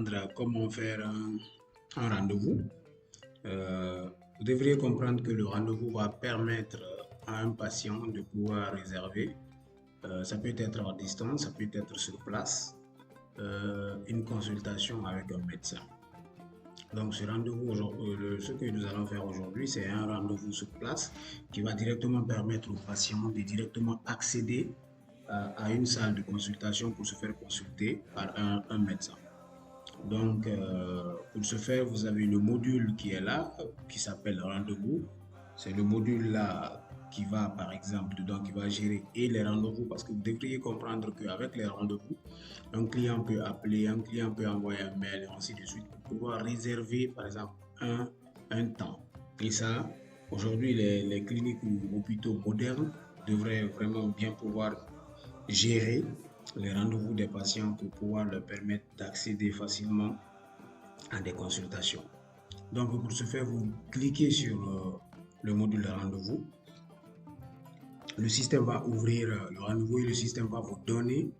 comprendre comment faire un rendez-vous. Vous devriez comprendre que le rendez-vous va permettre à un patient de pouvoir réserver. Ça peut être à distance, ça peut être sur place, une consultation avec un médecin. Donc ce rendez-vous, ce que nous allons faire aujourd'hui, c'est un rendez-vous sur place qui va directement permettre aux patients de directement accéder à une salle de consultation pour se faire consulter par un médecin. Donc, pour ce faire, vous avez le module qui est là, qui s'appelle rendez-vous. C'est le module là qui va, par exemple, dedans, qui va gérer et les rendez-vous, parce que vous devriez comprendre qu'avec les rendez-vous, un client peut appeler, un client peut envoyer un mail, et ainsi de suite, pour pouvoir réserver, par exemple, un temps. Et ça, aujourd'hui, les cliniques ou hôpitaux modernes devraient vraiment bien pouvoir gérer les rendez-vous des patients pour pouvoir leur permettre d'accéder facilement à des consultations. Donc, pour ce faire, vous cliquez sur le module de rendez-vous. Le système va ouvrir le rendez-vous et le système va vous donner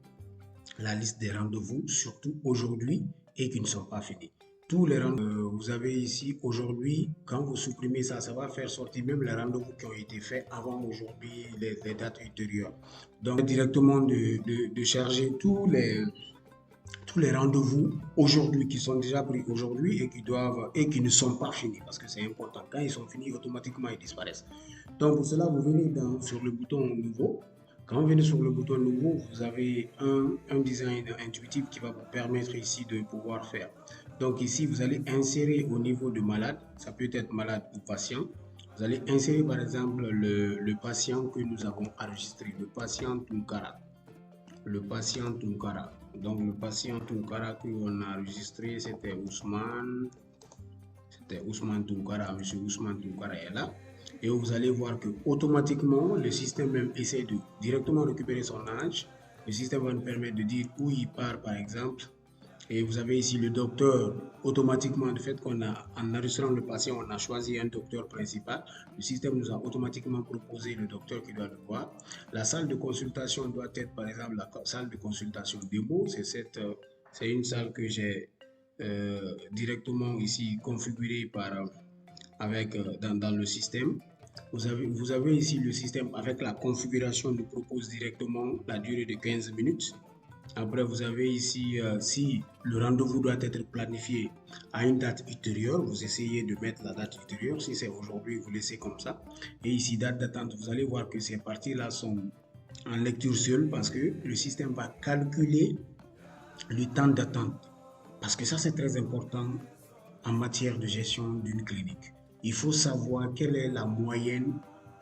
la liste des rendez-vous, surtout aujourd'hui et qui ne sont pas finis. Tous les rendez-vous vous avez ici aujourd'hui, quand vous supprimez ça, ça va faire sortir même les rendez-vous qui ont été faits avant aujourd'hui, les dates ultérieures. Donc, directement de charger tous les rendez-vous aujourd'hui qui sont déjà pris aujourd'hui et qui ne sont pas finis parce que c'est important. Quand ils sont finis, automatiquement ils disparaissent. Donc pour cela, vous venez sur le bouton nouveau. Quand vous venez sur le bouton nouveau, vous avez un design intuitif qui va vous permettre ici de pouvoir faire. Donc ici, vous allez insérer au niveau de malade, ça peut être malade ou patient. Vous allez insérer par exemple le patient que nous avons enregistré, le patient Tunkara. Le patient Tunkara. Donc le patient Tunkara qu'on a enregistré, c'était Ousmane. C'était Ousmane Tunkara. Monsieur Ousmane Tunkara est là. Et vous allez voir que automatiquement, le système même essaie de directement récupérer son âge. Le système va nous permettre de dire où il part, par exemple. Et vous avez ici le docteur, automatiquement, du fait qu'on a, en enregistrant le patient, on a choisi un docteur principal. Le système nous a automatiquement proposé le docteur qui doit le voir. La salle de consultation doit être, par exemple, la salle de consultation démo. C'est une salle que j'ai directement ici configurée dans le système. Vous avez ici le système avec la configuration nous propose directement la durée de 15 minutes. Après, vous avez ici, si le rendez-vous doit être planifié à une date ultérieure, vous essayez de mettre la date ultérieure. Si c'est aujourd'hui, vous laissez comme ça. Et ici, date d'attente, vous allez voir que ces parties-là sont en lecture seule parce que le système va calculer le temps d'attente. Parce que ça, c'est très important en matière de gestion d'une clinique. Il faut savoir quelle est la moyenne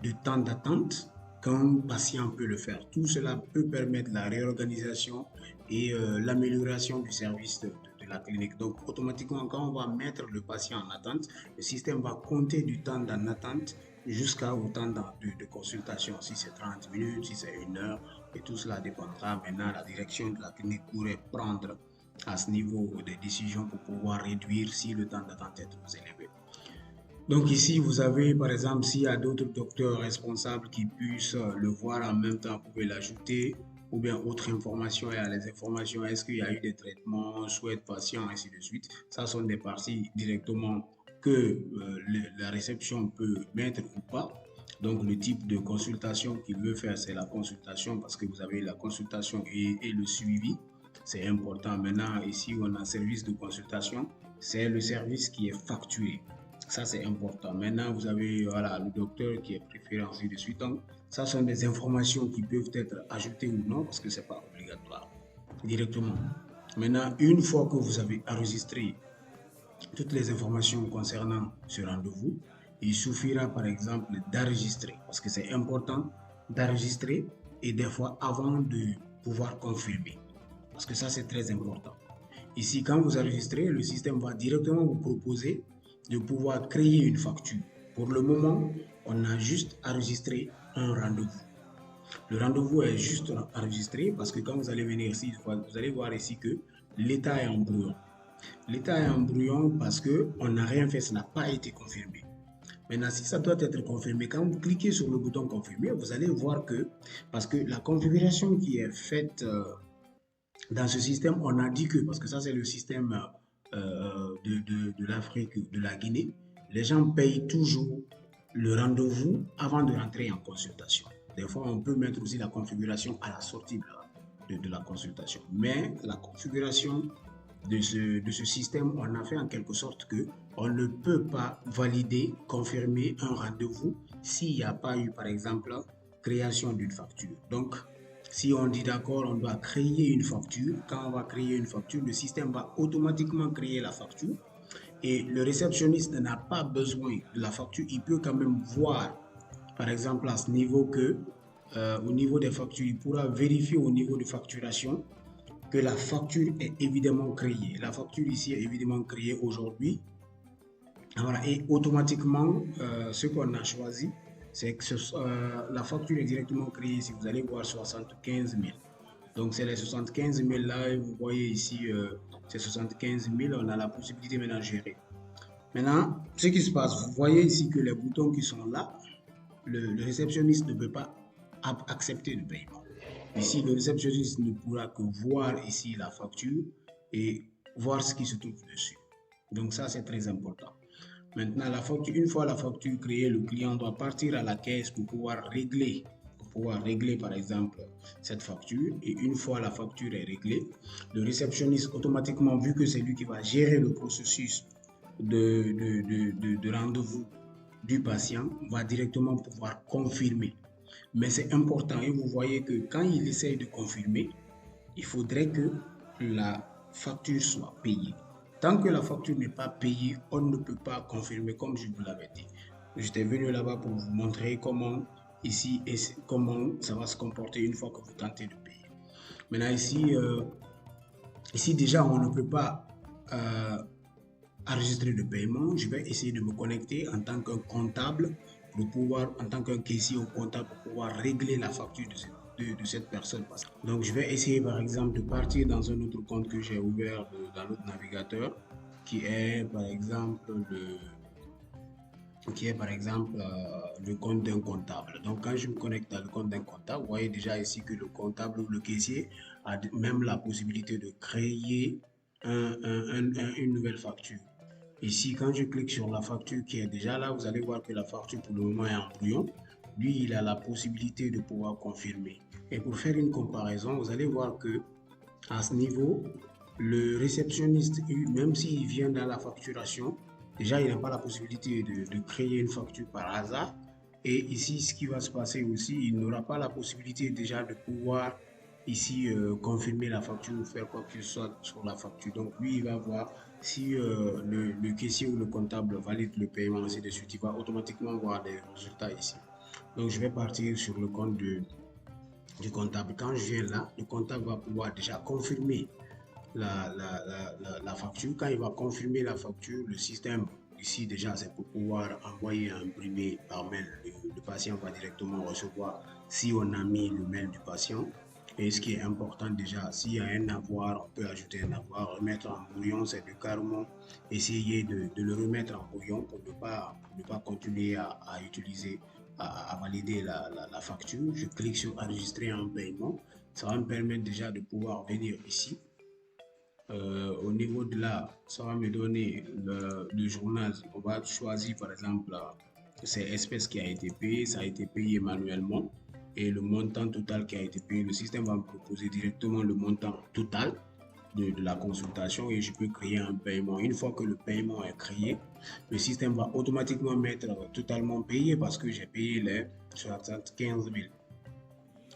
de temps d'attente qu'un patient peut le faire. Tout cela peut permettre la réorganisation et l'amélioration du service de la clinique. Donc, automatiquement, quand on va mettre le patient en attente, le système va compter du temps d'en attente jusqu'au temps de consultation. Si c'est 30 minutes, si c'est 1 heure, et tout cela dépendra. Maintenant, la direction de la clinique pourrait prendre à ce niveau des décisions pour pouvoir réduire si le temps d'attente est trop élevé. Donc ici, vous avez par exemple, s'il y a d'autres docteurs responsables qui puissent le voir en même temps, vous pouvez l'ajouter, ou bien autre information, il y a les informations, est-ce qu'il y a eu des traitements, souhait patient, ainsi de suite. Ça sont des parties directement que la réception peut mettre ou pas. Donc le type de consultation qu'il veut faire, c'est la consultation parce que vous avez la consultation et le suivi. C'est important. Maintenant, ici, on a un service de consultation. C'est le service qui est facturé. Ça, c'est important. Maintenant, vous avez voilà, le docteur qui est préféré, ainsi de suite. Donc, ça sont des informations qui peuvent être ajoutées ou non parce que ce n'est pas obligatoire directement. Maintenant, une fois que vous avez enregistré toutes les informations concernant ce rendez-vous, il suffira par exemple d'enregistrer parce que c'est important d'enregistrer et des fois avant de pouvoir confirmer. Parce que ça, c'est très important. Ici, quand vous enregistrez, le système va directement vous proposer de pouvoir créer une facture. Pour le moment, on a juste enregistré un rendez-vous. Le rendez-vous est juste enregistré parce que quand vous allez venir ici, vous allez voir ici que l'état est en brouillon. L'état est en brouillon parce qu'on n'a rien fait, ça n'a pas été confirmé. Maintenant, si ça doit être confirmé, quand vous cliquez sur le bouton confirmer, vous allez voir que, parce que la configuration qui est faite dans ce système, on a dit que, parce que ça c'est le système de l'Afrique, de la Guinée, les gens payent toujours le rendez-vous avant de rentrer en consultation. Des fois, on peut mettre aussi la configuration à la sortie de la consultation. Mais la configuration de ce système, on a fait en quelque sorte que on ne peut pas valider, confirmer un rendez-vous s'il n'y a pas eu, par exemple, création d'une facture. Donc, si on dit d'accord, on doit créer une facture. Quand on va créer une facture, le système va automatiquement créer la facture et le réceptionniste n'a pas besoin de la facture. Il peut quand même voir, par exemple, à ce niveau que, au niveau des factures, il pourra vérifier au niveau de facturation que la facture est évidemment créée. La facture ici est évidemment créée aujourd'hui. Voilà, et automatiquement, ce qu'on a choisi, c'est que la facture est directement créée. Si vous allez voir 75 000. Donc, c'est les 75 000 là, et vous voyez ici, c'est 75 000, on a la possibilité maintenant de gérer. Maintenant, ce qui se passe, vous voyez ici que les boutons qui sont là, le réceptionniste ne peut pas accepter le paiement. Ici, le réceptionniste ne pourra que voir ici la facture et voir ce qui se trouve dessus. Donc ça, c'est très important. Maintenant, une fois la facture créée, le client doit partir à la caisse pour pouvoir régler par exemple cette facture. Et une fois la facture est réglée, le réceptionniste automatiquement, vu que c'est lui qui va gérer le processus de rendez-vous du patient, va directement pouvoir confirmer. Mais c'est important et vous voyez que quand il essaye de confirmer, il faudrait que la facture soit payée. Tant que la facture n'est pas payée, on ne peut pas confirmer comme je vous l'avais dit. J'étais venu là-bas pour vous montrer comment ici et comment ça va se comporter une fois que vous tentez de payer. Maintenant ici déjà on ne peut pas enregistrer le paiement. Je vais essayer de me connecter en tant qu'un comptable pour pouvoir, en tant qu'un caissier ou comptable, pour pouvoir régler la facture de cette personne. Donc, je vais essayer par exemple de partir dans un autre compte que j'ai ouvert dans l'autre navigateur qui est par exemple le compte d'un comptable. Donc, quand je me connecte dans le compte d'un comptable, vous voyez déjà ici que le comptable ou le caissier a même la possibilité de créer une nouvelle facture. Ici, quand je clique sur la facture qui est déjà là, vous allez voir que la facture pour le moment est en brouillon. Lui, il a la possibilité de pouvoir confirmer. Et pour faire une comparaison, vous allez voir que à ce niveau, le réceptionniste, même s'il vient dans la facturation, déjà, il n'a pas la possibilité de créer une facture par hasard. Et ici, ce qui va se passer aussi, il n'aura pas la possibilité déjà de pouvoir ici confirmer la facture ou faire quoi que ce soit sur la facture. Donc, lui, il va voir si le caissier ou le comptable valide le paiement, ainsi de suite. Il va automatiquement voir les résultats ici. Donc, je vais partir sur le compte du comptable. Quand je viens là, le comptable va pouvoir déjà confirmer la facture. Quand il va confirmer la facture, le système ici déjà c'est pour pouvoir envoyer imprimer par mail. Le patient va directement recevoir si on a mis le mail du patient. Et ce qui est important déjà, s'il y a un avoir, on peut ajouter un avoir, remettre en brouillon, c'est de carrément essayer de le remettre en brouillon pour ne pas continuer à utiliser, à valider la facture. Je clique sur enregistrer un paiement. Ça va me permettre déjà de pouvoir venir ici. Au niveau de là, ça va me donner le journal. On va choisir par exemple, c'est espèce qui a été payé, ça a été payé manuellement et le montant total qui a été payé. Le système va me proposer directement le montant total de la consultation et je peux créer un paiement. Une fois que le paiement est créé, le système va automatiquement mettre totalement payé parce que j'ai payé les 75 000.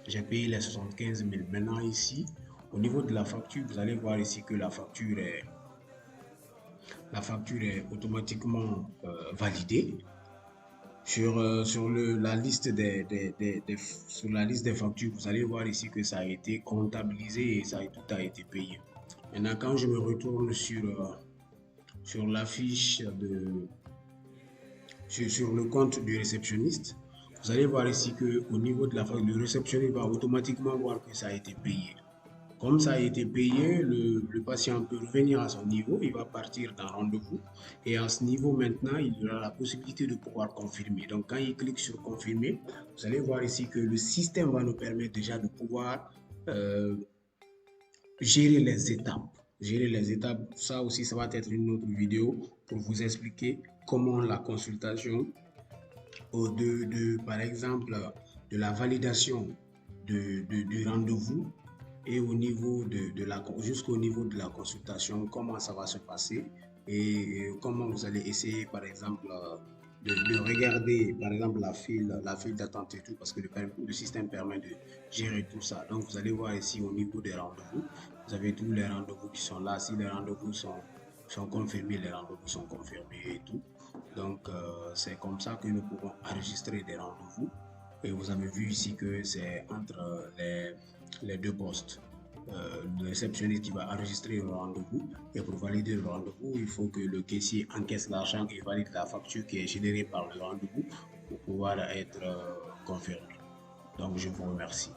J'ai payé les 75 000. Maintenant ici, au niveau de la facture, vous allez voir ici que la facture est automatiquement validée. Sur la liste sur la liste des factures, vous allez voir ici que ça a été comptabilisé et tout a été payé. Maintenant, quand je me retourne sur l'affiche sur le compte du réceptionniste, vous allez voir ici que au niveau de la facture, le réceptionniste va automatiquement voir que ça a été payé. Comme ça a été payé, le patient peut revenir à son niveau, il va partir d'un rendez-vous et à ce niveau maintenant, il aura la possibilité de pouvoir confirmer. Donc quand il clique sur confirmer, vous allez voir ici que le système va nous permettre déjà de pouvoir gérer les étapes. gérer les étapes. Ça aussi, ça va être une autre vidéo pour vous expliquer comment la consultation par exemple, de la validation du rendez-vous et au niveau jusqu'au niveau de la consultation, comment ça va se passer et comment vous allez essayer, par exemple, de regarder, par exemple, la file d'attente et tout, parce que le système permet de gérer tout ça. Donc, vous allez voir ici au niveau des rendez-vous, vous avez tous les rendez-vous qui sont là. Si les rendez-vous sont confirmés, les rendez-vous sont confirmés et tout. Donc, c'est comme ça que nous pouvons enregistrer des rendez-vous. Et vous avez vu ici que c'est entre les deux postes. Le réceptionniste qui va enregistrer le rendez-vous. Et pour valider le rendez-vous, il faut que le caissier encaisse l'argent et valide la facture qui est générée par le rendez-vous pour pouvoir être confirmé. Donc, je vous remercie.